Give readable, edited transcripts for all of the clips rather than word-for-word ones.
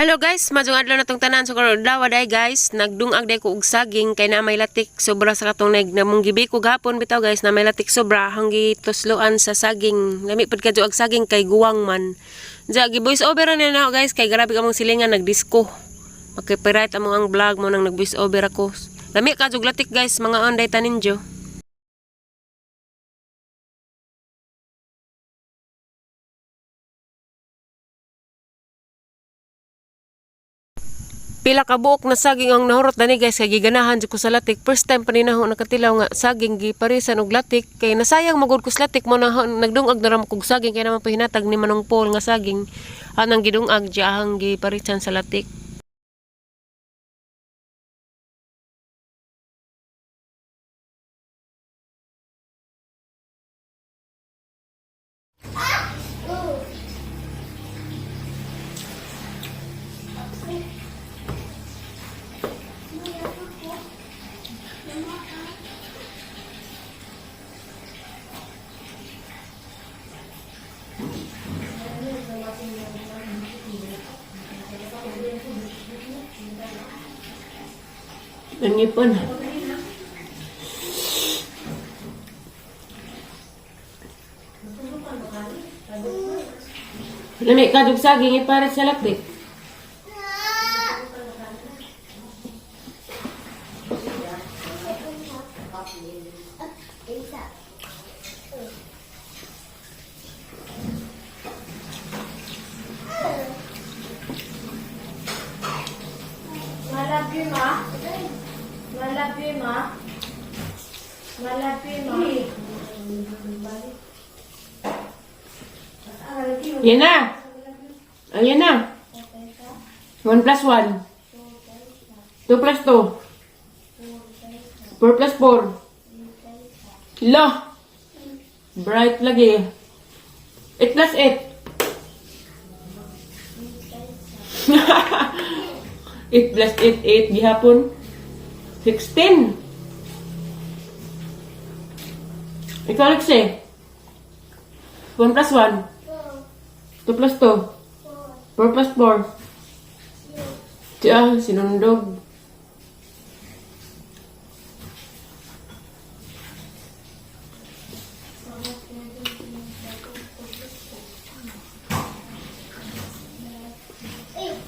Hello guys, majong adlaw na tong tanan so karon daw day guys, nagdungag day ko og saging kay na may latik sobra sa katong namong gibi ko gapon bitaw guys na may latik sobra hanggi tusloan sa saging. Lami pud kadto og saging kay guwang man. Ja gi voice over na na guys kay grabe kamong silingan nagdisco. Makipiright among ang vlog mo nang nag voice over ako. Lami kadto og latik guys, mga onday taninjo. Pila ka buok na saging ang nahurot dani guys kay giganahan jud ko sa latik. First time pa ni naho nakatilaw nga saging giparisan og latik kay nasayang magud ko sa latik mo na nagdungag na ram kog saging kay naman pahinatag ni Manong Paul nga saging anang gidungag diahang giparisan sa latik. Ang ipon. Lami kadug saging iparit sa latik. Malapi ma. Malapi ma. Malapi ma. Yan na. Ayan na. 1 plus 1. 2 plus 2. 4 plus 4. Lo. Bright lagi. 8 plus 8. 8 plus 8, 8 gihapon. 16. Ikaw, Alexei. 1 plus 1. 2 plus 2. 4 plus 4. Diyan, sinundog.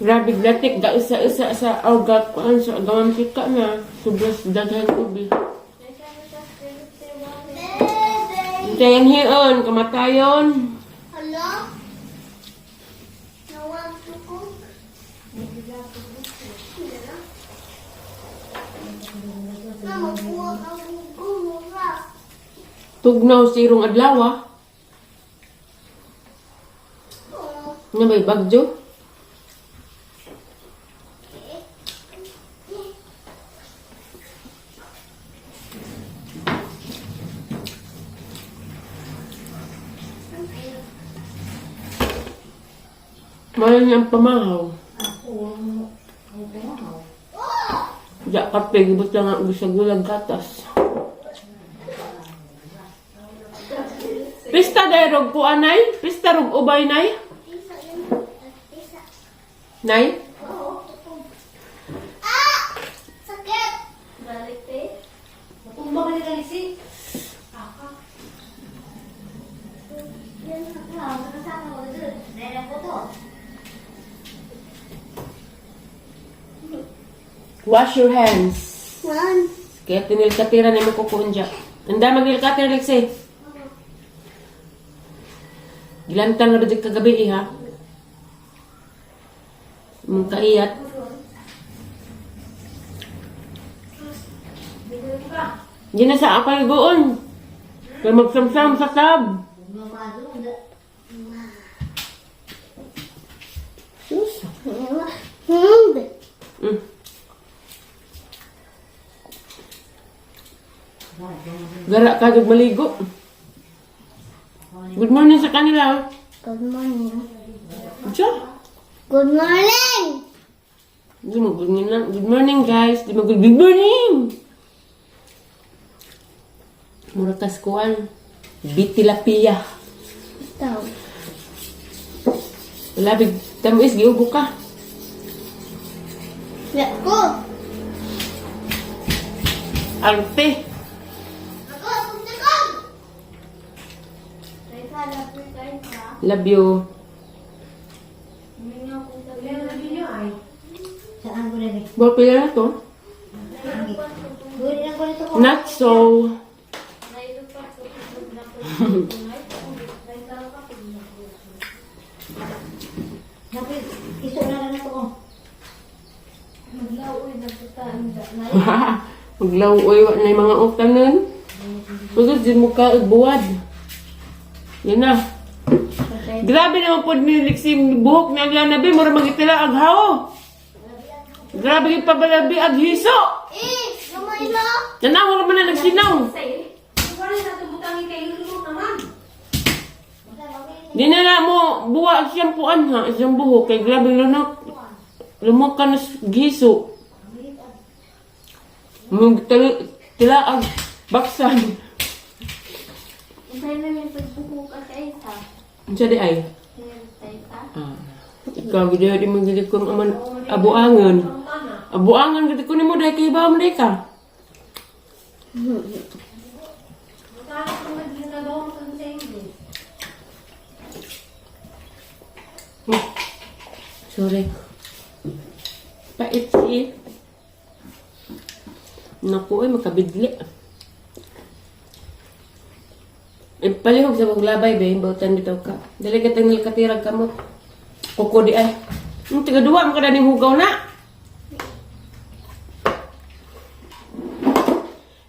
Grabe glatik, da isa-isa sa awgat ko sa agawan kita na. Sobras daghan ubi. Dayang hiyon, kamatayon. Hello? No one to cook? Mama, kuha ka gulo ka. Tugnaw sirong adlaw. Nga may bagyo. Mahal niyang pamahaw. Diyak kape, gibot lang ang sa gulang gatas. Pista dayrog po anay? Pista rog ubay nay? Nay? Ah! Sakit! Balik eh. Matumba ka ni Kalisi. Aka. Yan na. Nakasama ko dito. Nera ko to. Wash your hands. One. Kaya tinilkatira ni mo kukunja. Handa magnilkatir, Lexi. Gilantang na rin kagabi, ha? Mong kaiyat. Hindi na sa akay goon. Kaya magsamsam sa tab. Sus. Gara ka dug maligo. Good morning sa kanila. Good morning. Diya. Good morning! Di mo good morning guys. Di mo good morning. Mura kaskuan. Bitilapia. Ito. Labig tamis giubo ka. Lihat ko. Arte. Ako, pagdakan. Ay, kala ko kain ka. Love you. Hindi nga ako sabi. Saan ko na rin? Bawa pila na to? Guri lang ko nito ko. Not so. Napit, iso na lang ito ko. Maglaoy, nagputaan. Maglaw oy wa na yung mga utang nun. Pagod din mo ka buwad. Yan na. Grabe naman po nilik si buhok ni Agla Nabi. Mura magitila aghaw. Grabe yung pabalabi aghiso. Lumay na. Nanawal man na nagsinaw. Di na na mo buwa ang siyampuan ha. Siyang buhok. Kay grabe lunok. Lumok ka na giso. Tila ag baksan. Isay na yung pagbuko ka sa isa. Ang siya di ay. Hintay ka. Ikaw gida di magigit kong aman abuangan. Abuangan gid ko nimo dai kay ba mo dai ka. Sorry. Pait si. Naku ay makabidli. Palihog sa kong labay, be. Bautan dito ka. Dali ka tanil katirag ka mo. Kuko di ay. Tiga dua, maka daning hugaw na.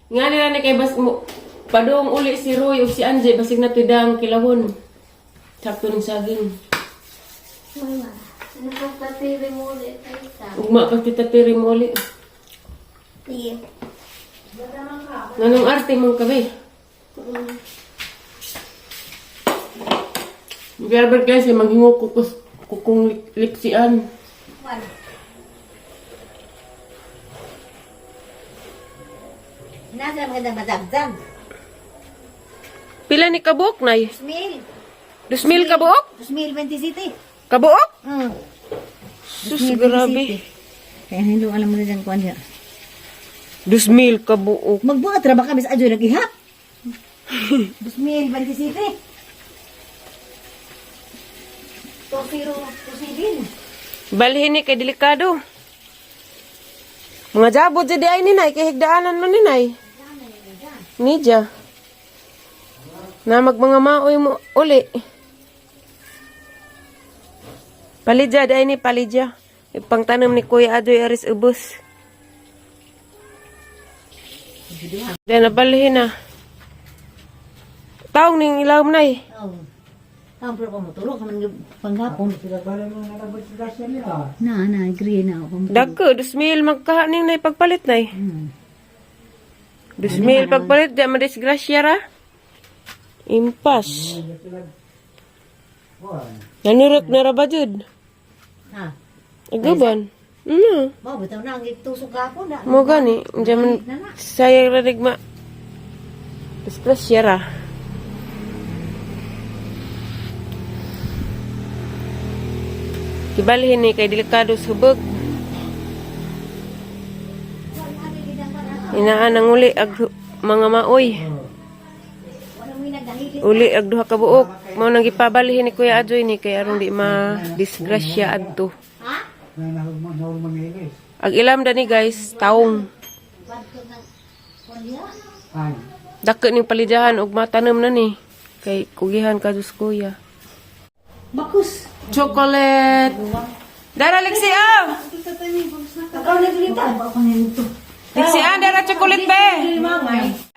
Nga nila ni kay bas mo. Padong uli si Roy o si Anje. Basig na tidang kilahon. Sakto ng saging. Mama, ano pong katiri mo ulit sa isa? Ugma pa kita tiri mo uli. Sige. Nanong arte mong kabe. Garber kasi maghingo kukong liksian. One. Nasa magandang madagdag. Pila ni kabuok, nay? 2,000. 2,000 kabuok? 2,027. Kabuok? Sus, 2,027. grabe. Kaya hindi alam mo na dyan kuhan niya. 2,000 kabuok. Magbuhat ra ba kami sa adyo nag-ihap? 2,027. 2,027. Balhin ni kay delikado. Mga jabot jadi ay ninay, kay higdaanan man ninay. Nidya. Na mga maoy mo uli. Palidya, di ay ni palidya. Ipangtanam ni Kuya Adoy Aris Ubus. Diyan na balhin na. Taong ning ilaw mo nay. Oh. Ang pero ko matulog ka man panghapon. Na, agree na ako. Dagko, 2,000 magkahaning na ipagpalit nay. 2,000 pagpalit, di madisgrasya ra. Impas. Nanurok na ra ba jud? Ha. Agaban. Ano? Mau bitaw na ang itusok gapon na. Mo gani, jaman sayang ra digma. Disgrasya ra. Kibalhin ni kay delikado subog. Inaan ang uli ag mga maoy. Uli ag duha ka buok. Mao nang gipabalhin ni Kuya Ajoy ni kay aron di ma disgrasya adto. Ag ilam da ni guys, taong. Dako ning palidahan og matanam na ni kay kugihan kadus kuya. Bakus. Chocolate. Dara Lexi ah. Ikaw na dito. Ako na dito. Lexi ah, dara chocolate be.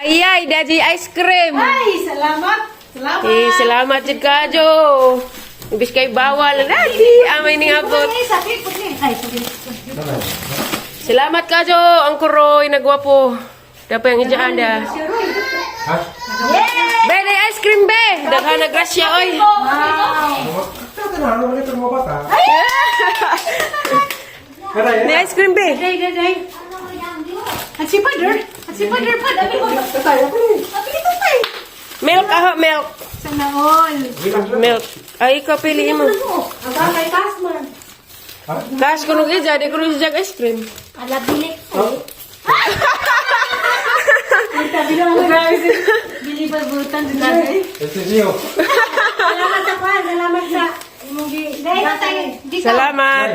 Ayay, daji ice cream. Ay, salamat. Salamat. Salamat jud kajo. Ibis kay bawal dati amay ning abot. Sakit po ni. Ay, sakit. Salamat kajo, ang kuroy nagwapo. Dapat yang ijaan da. Be, ice cream be. Daghan na grasya oy. Ni ice cream be. At si Pader pa. Dami mo. Milk ah, milk. Sana all. Milk. Ay, ikaw piliin mo. Aba, may pasman. Kas kuno ija, di kuno ija ice cream. Ala bilik. Bili pagbutan din natin. Salamat sa kwan. Salamat sa imong gi. Salamat. Salamat.